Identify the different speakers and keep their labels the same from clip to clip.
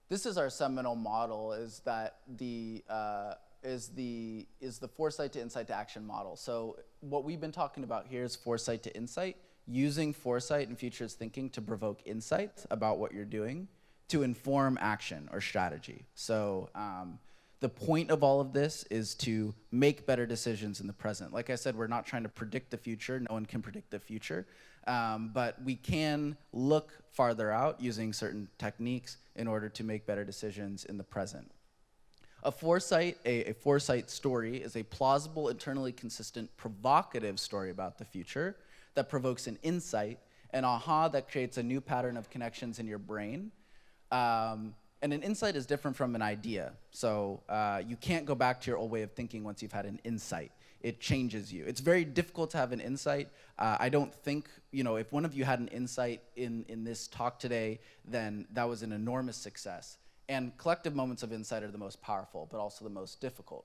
Speaker 1: This is our seminal model, is that the foresight to insight to action model. So what we've been talking about here is foresight to insight, using foresight and futures thinking to provoke insight about what you're doing to inform action or strategy. So the point of all of this is to make better decisions in the present. Like I said, we're not trying to predict the future. No one can predict the future. But we can look farther out using certain techniques in order to make better decisions in the present. A foresight story is a plausible, internally consistent, provocative story about the future that provokes an insight, an aha that creates a new pattern of connections in your brain. And an insight is different from an idea. So you can't go back to your old way of thinking once you've had an insight. It changes you. It's very difficult to have an insight. I don't think, if one of you had an insight in this talk today, then that was an enormous success. And collective moments of insight are the most powerful, but also the most difficult.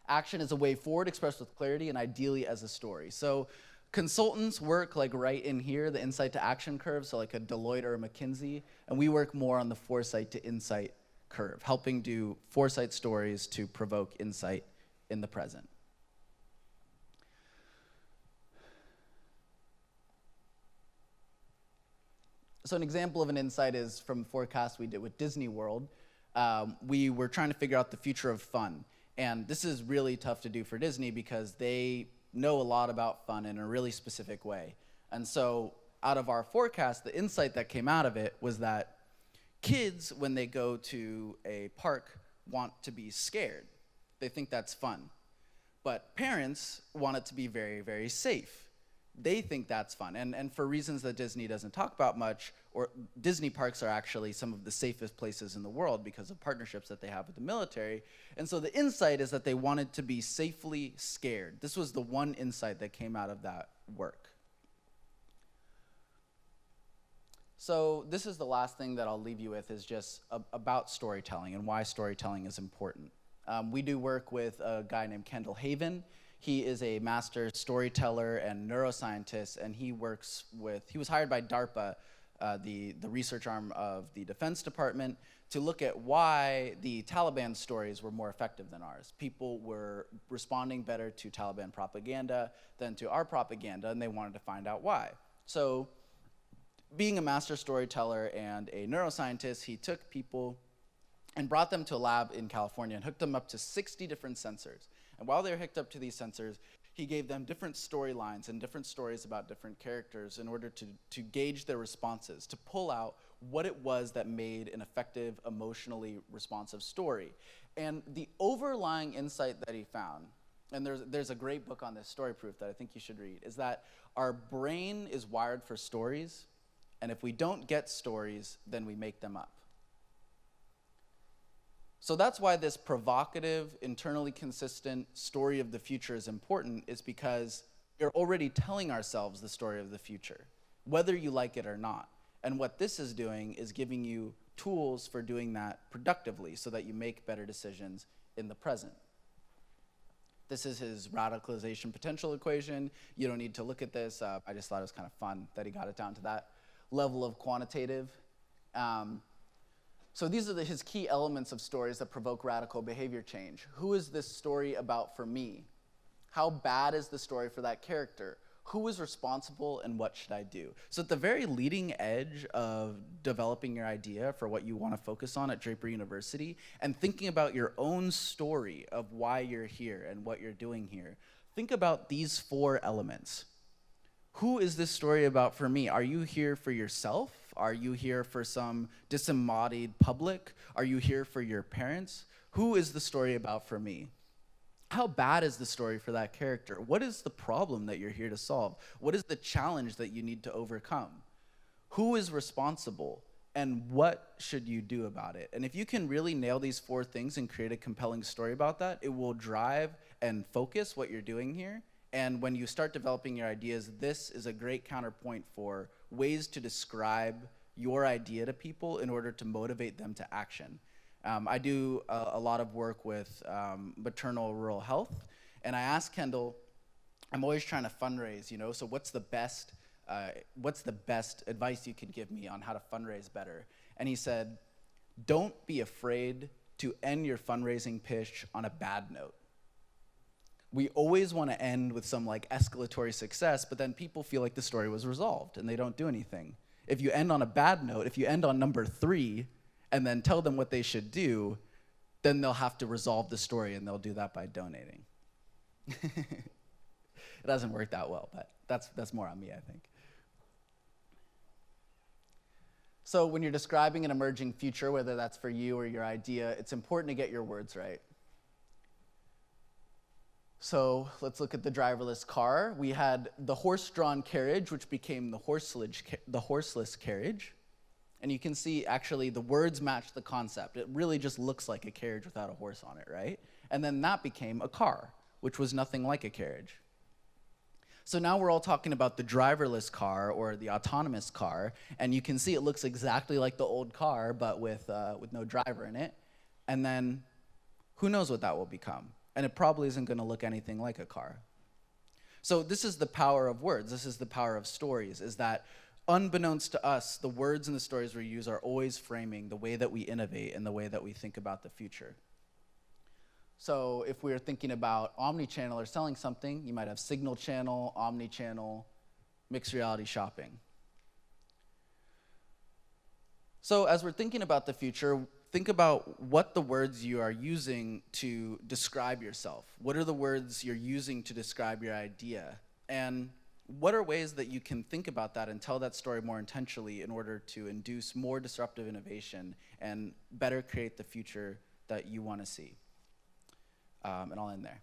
Speaker 1: Action is a way forward expressed with clarity and ideally as a story. So consultants work like right in here, the insight to action curve, so like a Deloitte or a McKinsey, and we work more on the foresight to insight curve, helping do foresight stories to provoke insight in the present. So an example of an insight is from a forecast we did with Disney World. We were trying to figure out the future of fun. And this is really tough to do for Disney because they know a lot about fun in a really specific way. And so out of our forecast, the insight that came out of it was that kids, when they go to a park, want to be scared. They think that's fun. But parents want it to be very, very safe. They think that's fun. And for reasons that Disney doesn't talk about much, or Disney parks are actually some of the safest places in the world because of partnerships that they have with the military. And so the insight is that they wanted to be safely scared. This was the one insight that came out of that work. So this is the last thing that I'll leave you with, is just about storytelling and why storytelling is important. We do work with a guy named Kendall Haven. He is a master storyteller and neuroscientist, and he was hired by DARPA, the research arm of the Defense Department, to look at why the Taliban stories were more effective than ours. People were responding better to Taliban propaganda than to our propaganda, and they wanted to find out why. So, being a master storyteller and a neuroscientist, he took people and brought them to a lab in California and hooked them up to 60 different sensors. And while they were hooked up to these sensors, he gave them different storylines and different stories about different characters in order to gauge their responses, to pull out what it was that made an effective, emotionally responsive story. And the overlying insight that he found, and there's a great book on this, Story Proof, that I think you should read, is that our brain is wired for stories, and if we don't get stories, then we make them up. So that's why this provocative, internally consistent story of the future is important, is because we're already telling ourselves the story of the future, whether you like it or not. And what this is doing is giving you tools for doing that productively so that you make better decisions in the present. This is his radicalization potential equation. You don't need to look at this. I just thought it was kind of fun that he got it down to that level of quantitative. So these are his key elements of stories that provoke radical behavior change. Who is this story about for me? How bad is the story for that character? Who is responsible and what should I do? So at the very leading edge of developing your idea for what you want to focus on at Draper University and thinking about your own story of why you're here and what you're doing here, think about these 4 elements. Who is this story about for me? Are you here for yourself? Are you here for some disembodied public? Are you here for your parents? Who is the story about for me? How bad is the story for that character? What is the problem that you're here to solve? What is the challenge that you need to overcome? Who is responsible? And what should you do about it? And if you can really nail these 4 things and create a compelling story about that, it will drive and focus what you're doing here. And when you start developing your ideas, this is a great counterpoint for ways to describe your idea to people in order to motivate them to action. I do a lot of work with maternal rural health, and I asked Kendall, I'm always trying to fundraise, so what's the best advice you could give me on how to fundraise better? And he said, don't be afraid to end your fundraising pitch on a bad note. We always want to end with some like escalatory success, but then people feel like the story was resolved and they don't do anything. If you end on a bad note, if you end on number 3 and then tell them what they should do, then they'll have to resolve the story, and they'll do that by donating. It doesn't work that well, but that's more on me, I think. So when you're describing an emerging future, whether that's for you or your idea, it's important to get your words right. So let's look at the driverless car. We had the horse-drawn carriage, which became the horseless carriage. And you can see, actually, the words match the concept. It really just looks like a carriage without a horse on it, right? And then that became a car, which was nothing like a carriage. So now we're all talking about the driverless car or the autonomous car, and you can see it looks exactly like the old car, but with no driver in it. And then who knows what that will become? And it probably isn't going to look anything like a car. So this is the power of words. This is the power of stories, is that unbeknownst to us, the words and the stories we use are always framing the way that we innovate and the way that we think about the future. So if we're thinking about omni-channel or selling something, you might have signal channel, omni-channel, mixed reality shopping. So as we're thinking about the future, think about what the words you are using to describe yourself. What are the words you're using to describe your idea? And what are ways that you can think about that and tell that story more intentionally in order to induce more disruptive innovation and better create the future that you want to see? And I'll end there.